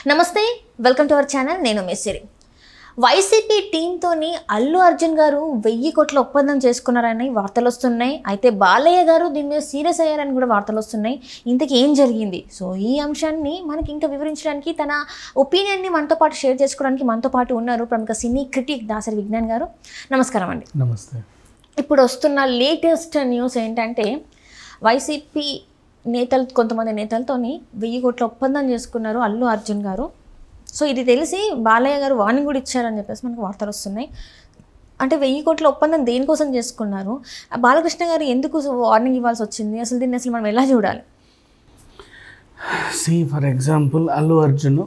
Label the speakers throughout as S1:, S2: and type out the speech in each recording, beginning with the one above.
S1: నమస్తే, welcome to our channel. నేను మెస్సిరి. YCP టీంతోని Allu Arjun గారు 1000 కోట్ల ఒప్పందం చేసుకున్నారని వార్తలు వస్తున్నాయి. అయితే బాలయ్య గారు దీని మీద సీరియస్ అయ్యారని కూడా వార్తలు వస్తున్నాయి. ఇంతకీ ఏం జరిగింది? సో ఈ అంశాన్ని మనకి ఇంకా వివరించడానికి, తన ఒపీనియన్ని మనతో పాటు షేర్ చేసుకోవడానికి మనతో పాటు ఉన్నారు ప్రముఖ సినీ క్రిటిక్ దాసరి విజ్ఞాన్ గారు. నమస్కారం అండి.
S2: నమస్తే.
S1: ఇప్పుడు వస్తున్న లేటెస్ట్ న్యూస్ ఏంటంటే, వైసీపీ కొంతమంది నేతలతోని 1000 కోట్ల ఒప్పందం చేసుకున్నారు అల్లు అర్జున్ గారు. సో ఇది తెలిసి బాలయ్య గారు వార్నింగ్ కూడా ఇచ్చారని చెప్పేసి మనకు వార్తలు వస్తున్నాయి. అంటే 1000 కోట్ల ఒప్పందం దేనికోసం చేసుకున్నారు? బాలకృష్ణ గారు ఎందుకు వార్నింగ్ ఇవ్వాల్సి వచ్చింది? అసలు దీన్ని మనం ఎలా చూడాలి?
S2: ఫర్ ఎగ్జాంపుల్ అల్లు అర్జున్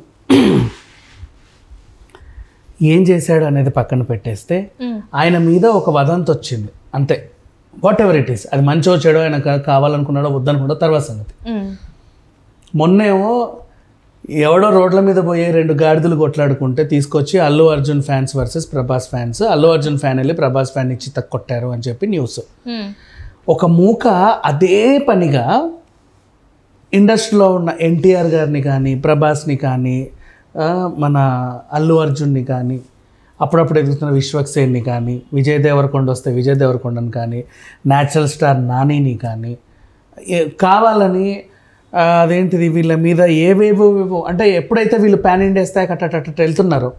S2: ఏం చేశాడు అనేది పక్కన పెట్టేస్తే, ఆయన మీద ఒక వదంతి వచ్చింది అంతే. వాట్ ఎవర్ ఇట్ ఈస్, అది మంచో చెడో ఆయన కావాలనుకున్నాడో వద్దనుకున్నాడో తర్వాత సంగతి. మొన్నేమో ఎవడో రోడ్ల మీద పోయే 2 గాడిదలు కొట్లాడుకుంటే తీసుకొచ్చి Allu Arjun fans versus Prabhas fans, Allu Arjun fan వెళ్ళి ప్రభాస్ ఫ్యాన్ ఇచ్చి కొట్టారు అని చెప్పి న్యూస్. ఒక మూక అదే పనిగా ఇండస్ట్రీలో ఉన్న ఎన్టీఆర్ గారిని కానీ, ప్రభాస్ని కానీ, మన అల్లు అర్జున్ని కానీ, అప్పుడప్పుడు ఎదుగుతున్న విశ్వక్సేన్ని కానీ, విజయ్ దేవరకొండ వస్తే విజయ్ దేవరకొండని కానీ, న్యాచురల్ స్టార్ నానిని కానీ, కావాలని అదేంటిది వీళ్ళ మీద ఏవేవో అంటే ఎప్పుడైతే వీళ్ళు ప్యాన్ ఇండియా స్థాయికి అట్ట వెళ్తున్నారో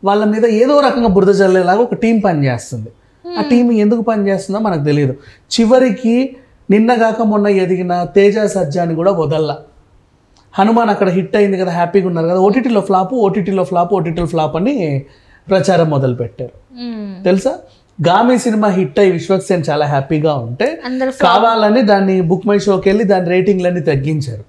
S2: వాళ్ళ మీద ఏదో రకంగా బురద జల్లేలాగా ఒక టీం పనిచేస్తుంది. ఆ టీం ఎందుకు పనిచేస్తుందో మనకు తెలియదు. చివరికి నిన్నగాక మొన్న ఎదిగిన తేజ సజ్జాని కూడా వదల్లా. హనుమాన్ అక్కడ హిట్ అయింది కదా, హ్యాపీగా ఉన్నారు కదా, ఓటీటీలో ఫ్లాప్ అని ప్రచారం మొదలుపెట్టారు. తెలుసా? గామి సినిమా హిట్ అయ్యి విశ్వక్సేన్ చాలా హ్యాపీగా ఉంటే కావాలని దాన్ని బుక్ మై షోకి వెళ్ళి దాని రేటింగ్లన్నీ తగ్గించారు.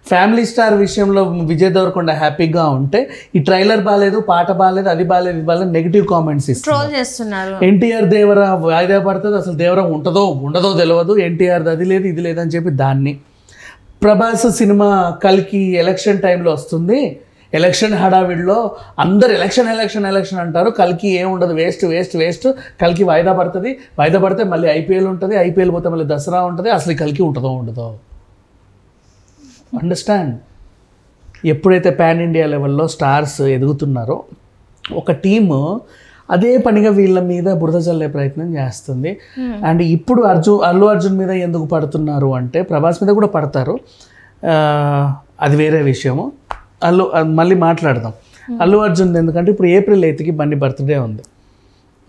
S2: ఫ్యామిలీ స్టార్ విషయంలో విజయ్ దేవరకొండ హ్యాపీగా ఉంటే ఈ ట్రైలర్ బాగాలేదు, పాట బాగాలేదు, అది బాగాలేదు, ఇది బాగాలేదు, నెగిటివ్ కామెంట్స్ ఇస్తున్నారు. ఎన్టీఆర్ దేవర వాయిదా పడుతుంది, అసలు దేవరం ఉంటుందో ఉండదో తెలియదు, ఎన్టీఆర్ అది లేదు ఇది లేదు అని చెప్పి దాన్ని. ప్రభాస్ సినిమా కల్కి ఎలక్షన్ టైంలో వస్తుంది, ఎలక్షన్ హడావిడిలో అందరు ఎలక్షన్ అంటారు, కల్కి ఏముండదు, వేస్ట్, కల్కి వాయిదా పడితే మళ్ళీ ఐపీఎల్ ఉంటుంది, ఐపీఎల్ పోతే మళ్ళీ దసరా ఉంటుంది, అసలు కల్కి ఉండదో. అండర్స్టాండ్? ఎప్పుడైతే పాన్ ఇండియా లెవెల్లో స్టార్స్ ఎదుగుతున్నారో ఒక టీము అదే పనిగా వీళ్ళ మీద బురద చల్లే ప్రయత్నం చేస్తుంది. అండ్ ఇప్పుడు అల్లు అర్జున్ మీద ఎందుకు పడుతున్నారు అంటే, ప్రభాస్ మీద కూడా పడతారు, అది వేరే విషయము. మళ్ళీ మాట్లాడదాం. అల్లు అర్జున్ ఎందుకంటే ఇప్పుడు ఏప్రిల్ 8కి బండి బర్త్డే ఉంది.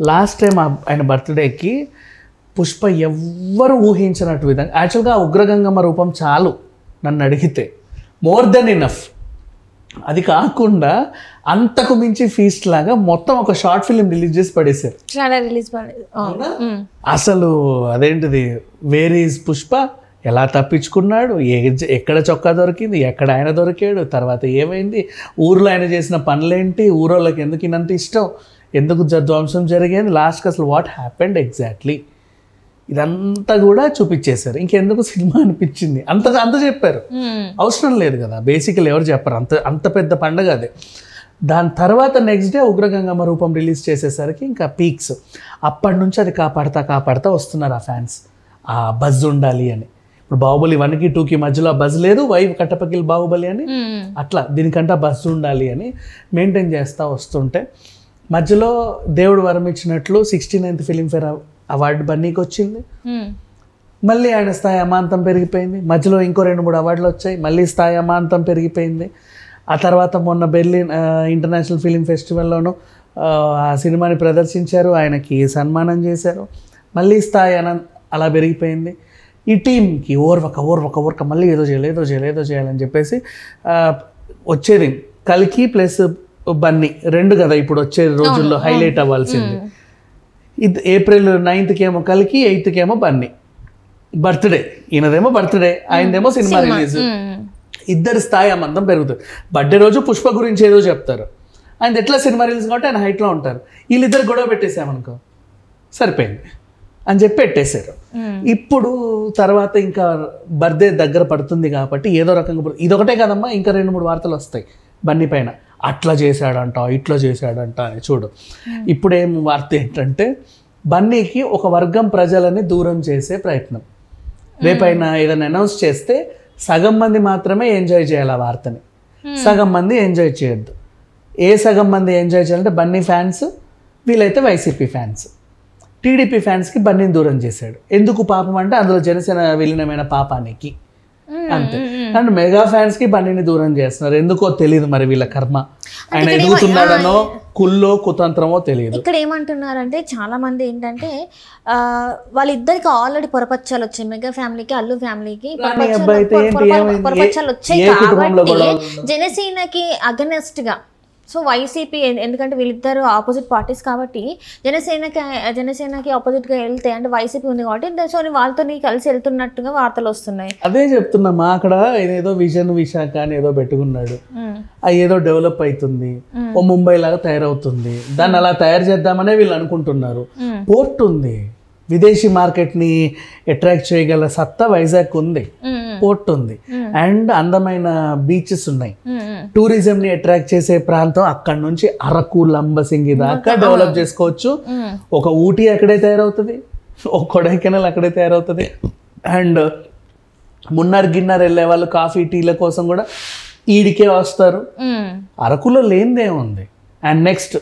S2: లాస్ట్ టైం ఆయన బర్త్డేకి పుష్ప ఎవ్వరు ఊహించినట్టు విధంగా, యాక్చువల్గా ఉగ్రగంగమ్మ రూపం చాలు నన్ను అడిగితే, మోర్ దెన్ ఇనఫ్. అది కాకుండా అంతకు మించి ఫీస్ట్ లాగా మొత్తం ఒక షార్ట్ ఫిలిం రిలీజ్ చేసి పడేశారు. అసలు అదేంటిది, వేర్ ఈజ్ పుష్ప, ఎలా తప్పించుకున్నాడు, ఎక్కడ చొక్కా దొరికింది, ఎక్కడ ఆయన దొరికాడు, తర్వాత ఏమైంది, ఊర్లో ఆయన చేసిన పనులేంటి, ఊరోళ్ళకి ఎందుకు ఇన్నంత ఇష్టం, ఎందుకు ధ్వంసం జరిగింది, లాస్ట్కి అసలు వాట్ హ్యాపెండ్ ఎగ్జాక్ట్లీ ఇదంతా కూడా చూపించేశారు. ఇంకెందుకు సినిమా అనిపించింది, అంత చెప్పారు. అవసరం లేదు కదా, బేసికల్ ఎవరు చెప్పరు, అంత పెద్ద పండగ అదే. దాని తర్వాత నెక్స్ట్ డే ఉగ్రగంగమ్మ రూపం రిలీజ్ చేసేసరికి ఇంకా పీక్స్. అప్పటి నుంచి అది కాపాడుతా వస్తున్నారు ఆ ఫ్యాన్స్. ఆ బజ్ ఉండాలి అని. ఇప్పుడు బాహుబలి 1కి 2కి మధ్యలో బజ్ లేదు, వైవ్ కట్టపకిల్ బాహుబలి అని, అట్లా దీనికంటే బజ్ ఉండాలి అని మెయింటైన్ చేస్తూ వస్తుంటే, మధ్యలో దేవుడు వరం ఇచ్చినట్లు 69th ఫిలింఫేర్ అవార్డు బన్నీకి వచ్చింది. మళ్ళీ ఆయన స్థాయి అమాంతం పెరిగిపోయింది. మధ్యలో ఇంకో 2-3 అవార్డులు వచ్చాయి, మళ్ళీ స్థాయి అమాంతం పెరిగిపోయింది. ఆ తర్వాత మొన్న బెర్లిన్ ఇంటర్నేషనల్ ఫిలిం ఫెస్టివల్లోనూ ఆ సినిమాని ప్రదర్శించారు, ఆయనకి సన్మానం చేశారు, మళ్ళీ స్థాయి అలా పెరిగిపోయింది. ఈ టీంకి ఓర్వక మళ్ళీ ఏదో చేయాలని చెప్పేసి వచ్చేది కల్కి ప్లస్ బన్నీ 2 కదా ఇప్పుడు వచ్చే రోజుల్లో హైలైట్ అవ్వాల్సింది. ఇది ఏప్రిల్ 9th ఏమో కల్కి, 8th ఏమో బన్నీ బర్త్డే. ఈయనదేమో బర్త్డే, ఆయనదేమో సినిమా రిలీజ్. ఇద్దరి స్థాయి అమంతం పెరుగుతుంది. బర్త్డే రోజు పుష్ప గురించి ఏదో చెప్తారు, ఆయన ఎట్లా సినిమా రిలీజ్ కాబట్టి ఆయన హైట్లో ఉంటారు. వీళ్ళిద్దరు గొడవ పెట్టేసామనుకో సరిపోయింది అని చెప్పి పెట్టేశారు. ఇప్పుడు తర్వాత ఇంకా బర్త్డే దగ్గర పడుతుంది కాబట్టి ఏదో రకంగా ఇదొకటే కదమ్మా, ఇంకా 2-3 వార్తలు వస్తాయి బన్నీ పైన, అట్లా చేశాడంట ఇట్లా చేశాడంట అని. చూడు ఇప్పుడేం వార్త ఏంటంటే, బన్నీకి ఒక వర్గం ప్రజలని దూరం చేసే ప్రయత్నం. రేపైనా ఏదైనా అనౌన్స్ చేస్తే సగం మంది మాత్రమే ఎంజాయ్ చేయాలి ఆ వార్తని. సగం మంది ఎంజాయ్ చేయొద్దు. ఏ సగం మంది ఎంజాయ్ చేయాలంటే బన్నీ ఫ్యాన్స్, వీళ్ళైతే వైసీపీ ఫ్యాన్స్. టీడీపీ ఫ్యాన్స్కి బన్నీని దూరం చేశాడు. ఎందుకు పాపం అంటే అందులో జనసేన విలీనమైన పాపానికి, అంతే. అండ్ మెగా ఫ్యాన్స్కి బన్నీని దూరం చేస్తున్నారు. ఎందుకో తెలియదు మరి వీళ్ళ కర్మ. ఆయన ఎదుగుతున్నాడనో కుల్లో కుతంత్రమో తెలియదు.
S1: ఇక్కడ ఏమంటున్నారంటే చాలా మంది ఏంటంటే వాళ్ళిద్దరికి ఆల్రెడీ పొరపచ్చాలు వచ్చాయి, మెగా ఫ్యామిలీకి అల్లు ఫ్యామిలీకి పొరపచ్చాలు వచ్చాయి కాబట్టి జనసేనకి అగనెస్ట్ గా. సో వైసీపీ ఎందుకంటే వీళ్ళిద్దరు ఆపోజిట్ పార్టీస్ కాబట్టి జనసేనకి ఆపోజిట్గా వెళ్తే అంటే వైసీపీ ఉంది కాబట్టి సో వాళ్ళతో కలిసి వెళ్తున్నట్టుగా వార్తలు వస్తున్నాయి.
S2: అదే చెప్తున్నామా, అక్కడ ఏదో విజన్ విశాఖ అని ఏదో పెట్టుకున్నాడు, అది ఏదో డెవలప్ అవుతుంది, ఓ ముంబై లాగా తయారవుతుంది, దాన్ని అలా తయారు చేద్దామనే వీళ్ళు అనుకుంటున్నారు. పోర్ట్ ఉంది, విదేశీ మార్కెట్ని అట్రాక్ట్ చేయగల సత్తా వైజాగ్ ఉంది, పోర్ట్ ఉంది, అండ్ అందమైన బీచెస్ ఉన్నాయి. టూరిజంని అట్రాక్ట్ చేసే ప్రాంతం అక్కడ నుంచి అరకు లంబసింగి దాకా డెవలప్ చేసుకోవచ్చు. ఒక ఊటీ అక్కడే తయారవుతుంది, ఒక కొడైకెనాల్ అక్కడే తయారవుతుంది, అండ్ మున్నార్ గిన్నార్ వెళ్ళే వాళ్ళు కాఫీ టీల కోసం కూడా ఈడికే వస్తారు. అరకులో లేనిదే ఉంది. అండ్ నెక్స్ట్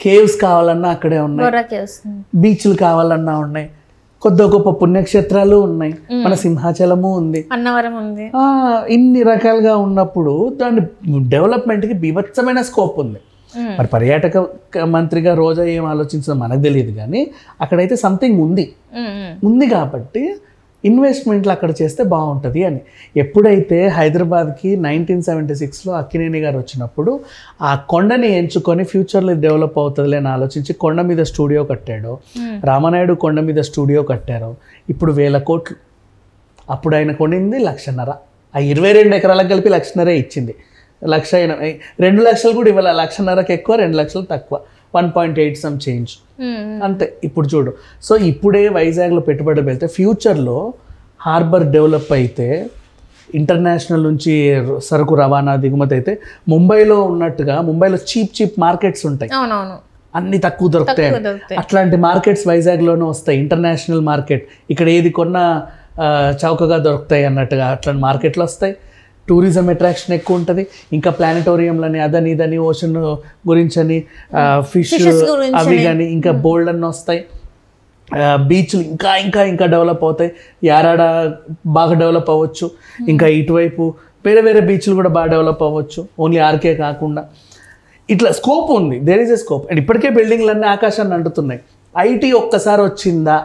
S2: కేవ్స్ కావాలన్నా అక్కడే ఉన్నాయి, బీచ్లు కావాలన్నా ఉన్నాయి, కొద్ది గొప్ప పుణ్యక్షేత్రాలు ఉన్నాయి, మన సింహాచలము ఉంది,
S1: అన్నవరం ఉంది.
S2: ఇన్ని రకాలుగా ఉన్నప్పుడు దాని డెవలప్మెంట్కి బీభత్సమైన స్కోప్ ఉంది. మరి పర్యాటక మంత్రిగా రోజా ఏం ఆలోచించడం మనకు తెలియదు, కానీ అక్కడైతే సంథింగ్ ఉంది కాబట్టి ఇన్వెస్ట్మెంట్లు అక్కడ చేస్తే బాగుంటుంది అని. ఎప్పుడైతే హైదరాబాద్కి 1976లో అక్కినేని గారు వచ్చినప్పుడు ఆ కొండని ఎంచుకొని ఫ్యూచర్లో డెవలప్ అవుతుందిలే అని ఆలోచించి కొండ మీద స్టూడియో కట్టాడు. రామనాయుడు కొండ మీద స్టూడియో కట్టారు. ఇప్పుడు 1000 కోట్లు. అప్పుడు ఆయన కొనింది 1,50,000. ఆ 22 ఎకరాలకు కలిపి 1,50,000 ఇచ్చింది. 1,80,000 2 లక్షలు కూడా ఇవ్వాలి. 1,50,000కి ఎక్కువ, 2 లక్షలు తక్కువ, 1.8 సమ్ చేంజ్ అంతే. ఇప్పుడు చూడు, సో ఇప్పుడే వైజాగ్లో పెట్టుబడి పెడితే ఫ్యూచర్లో హార్బర్ డెవలప్ అయితే, ఇంటర్నేషనల్ నుంచి సరుకు రవాణా దిగుమతి అయితే ముంబైలో ఉన్నట్టుగా, ముంబైలో చీప్ మార్కెట్స్ ఉంటాయి, అన్ని తక్కువ దొరుకుతాయి. అట్లాంటి మార్కెట్స్ వైజాగ్లోనే వస్తాయి. ఇంటర్నేషనల్ మార్కెట్, ఇక్కడ ఏది కొన్నా చౌకగా దొరుకుతాయి అన్నట్టుగా అట్లాంటి మార్కెట్లు వస్తాయి. టూరిజం అట్రాక్షన్ ఎక్కువ ఉంటుంది. ఇంకా ప్లానటోరియంలని అదని ఇదని ఓషన్ గురించి అని ఫిష్ అవి కానీ ఇంకా బోల్డ్ అన్నీ వస్తాయి. బీచ్లు ఇంకా డెవలప్ అవుతాయి. యారాడ బాగా డెవలప్ అవ్వచ్చు. ఇంకా ఇటువైపు వేరే బీచ్లు కూడా బాగా డెవలప్ అవ్వచ్చు, ఓన్లీ ఆర్కే కాకుండా. ఇట్లా స్కోప్ ఉంది, there is a scope. And ఇప్పటికే బిల్డింగ్లన్నీ ఆకాశాన్ని అంటుతున్నాయి. ఐటీ ఒక్కసారి వచ్చిందా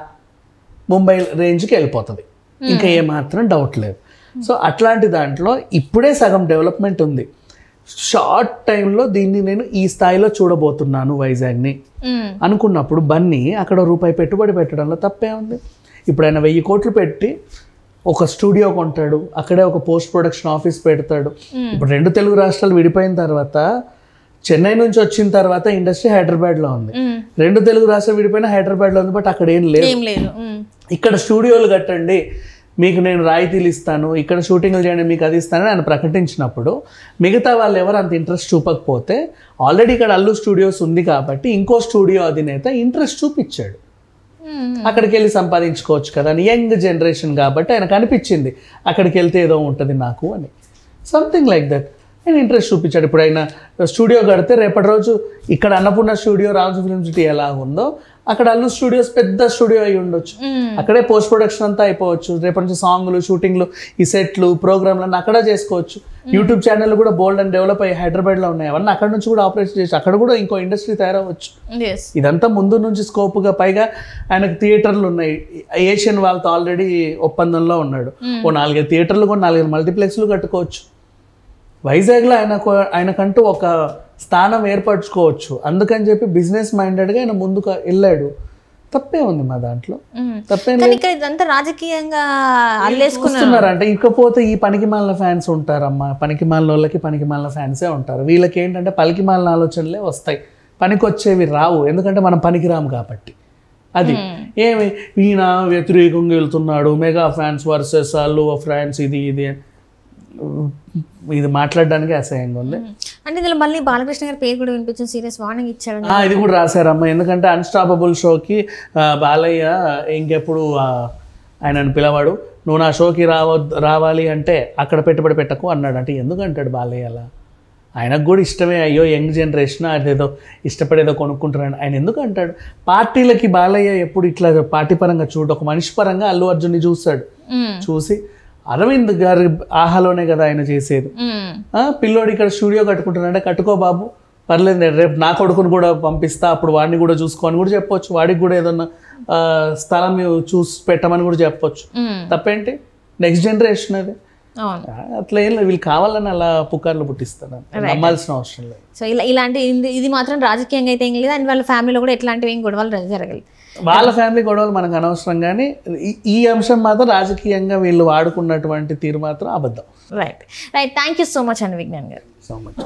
S2: ముంబై రేంజ్కి వెళ్ళిపోతుంది, ఇంకా ఏమాత్రం డౌట్ లేదు. సో అట్లాంటి దాంట్లో ఇప్పుడే సగం డెవలప్మెంట్ ఉంది. షార్ట్ టైంలో దీన్ని నేను ఈ స్థాయిలో చూడబోతున్నాను వైజాగ్ని అనుకున్నప్పుడు బన్నీ అక్కడ రూపాయి పెట్టుబడి పెట్టడంలో తప్పే ఉంది. ఇప్పుడు ఆయన 1000 కోట్లు పెట్టి ఒక స్టూడియో కొంటాడు, అక్కడే ఒక పోస్ట్ ప్రొడక్షన్ ఆఫీస్ పెడతాడు. ఇప్పుడు 2 తెలుగు రాష్ట్రాలు విడిపోయిన తర్వాత, చెన్నై నుంచి వచ్చిన తర్వాత ఇండస్ట్రీ హైదరాబాద్లో ఉంది. 2 తెలుగు రాష్ట్రాలు విడిపోయినా హైదరాబాద్లో ఉంది, బట్ అక్కడ ఏం లేదు. ఇక్కడ స్టూడియోలు కట్టండి, మీకు నేను రాయితీలు ఇస్తాను, ఇక్కడ షూటింగ్లు చేయండి, మీకు అది ఇస్తానని ఆయన ప్రకటించినప్పుడు మిగతా వాళ్ళు ఎవరు అంత ఇంట్రెస్ట్ చూపకపోతే, ఆల్రెడీ ఇక్కడ అల్లు స్టూడియోస్ ఉంది కాబట్టి ఇంకో స్టూడియో అధినేత ఇంట్రెస్ట్ చూపించాడు. అక్కడికి వెళ్ళి సంపాదించుకోవచ్చు కదా అని, యంగ్ జనరేషన్ కాబట్టి ఆయనకు అనిపించింది అక్కడికి వెళ్తే ఏదో ఉంటుంది నాకు అని, సంథింగ్ లైక్ దట్. ఆయన ఇంట్రెస్ట్ చూపించాడు. ఇప్పుడు ఆయన స్టూడియో కడితే రేపటి రోజు ఇక్కడ Annapurna studio, Ramoji film city ఎలా ఉందో అక్కడ అల్లు స్టూడియోస్ పెద్ద స్టూడియో అయి ఉండొచ్చు. అక్కడే పోస్ట్ ప్రొడక్షన్ అంతా అయిపోవచ్చు. రేపటి నుంచి సాంగ్లు, షూటింగ్లు, ఈ సెట్లు, ప్రోగ్రాంలు అక్కడే చేసుకోవచ్చు. యూట్యూబ్ ఛానల్ కూడా బోల్డ్ అండ్ డెవలప్ అయ్యి హైదరాబాద్లో ఉన్నాయి, అవన్నీ అక్కడ నుంచి కూడా ఆపరేట్ చేసి అక్కడ కూడా ఇంకో ఇండస్ట్రీ తయారవచ్చు. ఇదంతా ముందు నుంచి స్కోప్గా. పైగా ఆయనకు థియేటర్లు ఉన్నాయి. ఏషియన్ వాళ్ళతో ఆల్రెడీ ఒప్పందంలో ఉన్నాడు. ఓ 4 థియేటర్లు కూడా 4 మల్టీప్లెక్స్లు కట్టుకోవచ్చు. వైజాగ్లో ఆయనకంటూ ఒక స్థానం ఏర్పరచుకోవచ్చు. అందుకని చెప్పి బిజినెస్ మైండెడ్గా ఆయన ముందుకు వెళ్ళాడు. తప్పే ఉంది మా దాంట్లో, తప్పేం లేదు.
S1: ఇదంతా రాజకీయంగా
S2: అల్లేసుకున్నారంటే. ఇకపోతే ఈ పనికిమాలిన ఫ్యాన్స్ ఉంటారమ్మా. పనికిమాలిన వాళ్ళకి పనికిమాలిన ఫ్యాన్సే ఉంటారు. వీళ్ళకి ఏంటంటే పనికిమాలిన ఆలోచనలే వస్తాయి, పనికొచ్చేవి రావు. ఎందుకంటే మనం పనికిరాము కాబట్టి. అది ఏమి ఈయన వ్యతిరేకంగా వెళ్తున్నాడు, mega fans versus Allu fans, ఇది మాట్లాడడానికి అసహ్యంగా ఉంది.
S1: అంటే ఇందులో మళ్ళీ బాలకృష్ణ గారి పేరు కూడా వినిపించింది, సీరియస్ వార్నింగ్ ఇచ్చాడు.
S2: ఇది కూడా రాశారమ్మా. ఎందుకంటే అన్స్టాపబుల్ షోకి బాలయ్య ఇంకెప్పుడు ఆయనను పిలవాడు, నువ్వు నా షోకి రావాలి అంటే అక్కడ పెట్టుబడి పెట్టకు అన్నాడు. అంటే ఎందుకు అంటాడు బాలయ్య అలా? ఆయనకు కూడా ఇష్టమే, అయ్యో యంగ్ జనరేషన్ అదేదో ఇష్టపడేదో కొనుక్కుంటున్నాడు ఆయన ఎందుకు అంటాడు? పార్టీలకి బాలయ్య ఎప్పుడు ఇట్లా పార్టీ పరంగా చూడు, ఒక మనిషి పరంగా అల్లు అర్జున్ని చూస్తాడు. చూసి అరవింద్ గారి ఆహాలోనే కదా ఆయన చేసేది. పిల్లోడు ఇక్కడ స్టూడియో కట్టుకుంటున్నాడే, కట్టుకో బాబు పర్లేదు, నేను రేపు నా కొడుకుని కూడా పంపిస్తా, అప్పుడు వాడిని కూడా చూసుకోని కూడా చెప్పొచ్చు, వాడికి కూడా ఏదన్నా స్థలం చూసి పెట్టమని కూడా చెప్పొచ్చు. తప్పేంటి? నెక్స్ట్ జనరేషన్ అది. అట్లా ఏం లేదు, వీళ్ళు కావాలని అలా పుకార్లు పుట్టిస్తారు, నమ్మాల్సిన అవసరం లేదు.
S1: సో ఇలాంటి ఇది మాత్రం రాజకీయంగా అయితే ఏం లేదు, అండ్ వాళ్ళ ఫ్యామిలీలో కూడా ఎట్లాంటివి ఏం గొడవలు జరగలేదు.
S2: వాళ్ళ ఫ్యామిలీ గొడవలు మనకు అనవసరం, కానీ ఈ అంశం మాత్రం రాజకీయంగా వీళ్ళు వాడుకున్నటువంటి తీరు మాత్రం అబద్ధం.
S1: Right. Thank you so much అండి విజ్ఞాన్ గారు.
S2: So much.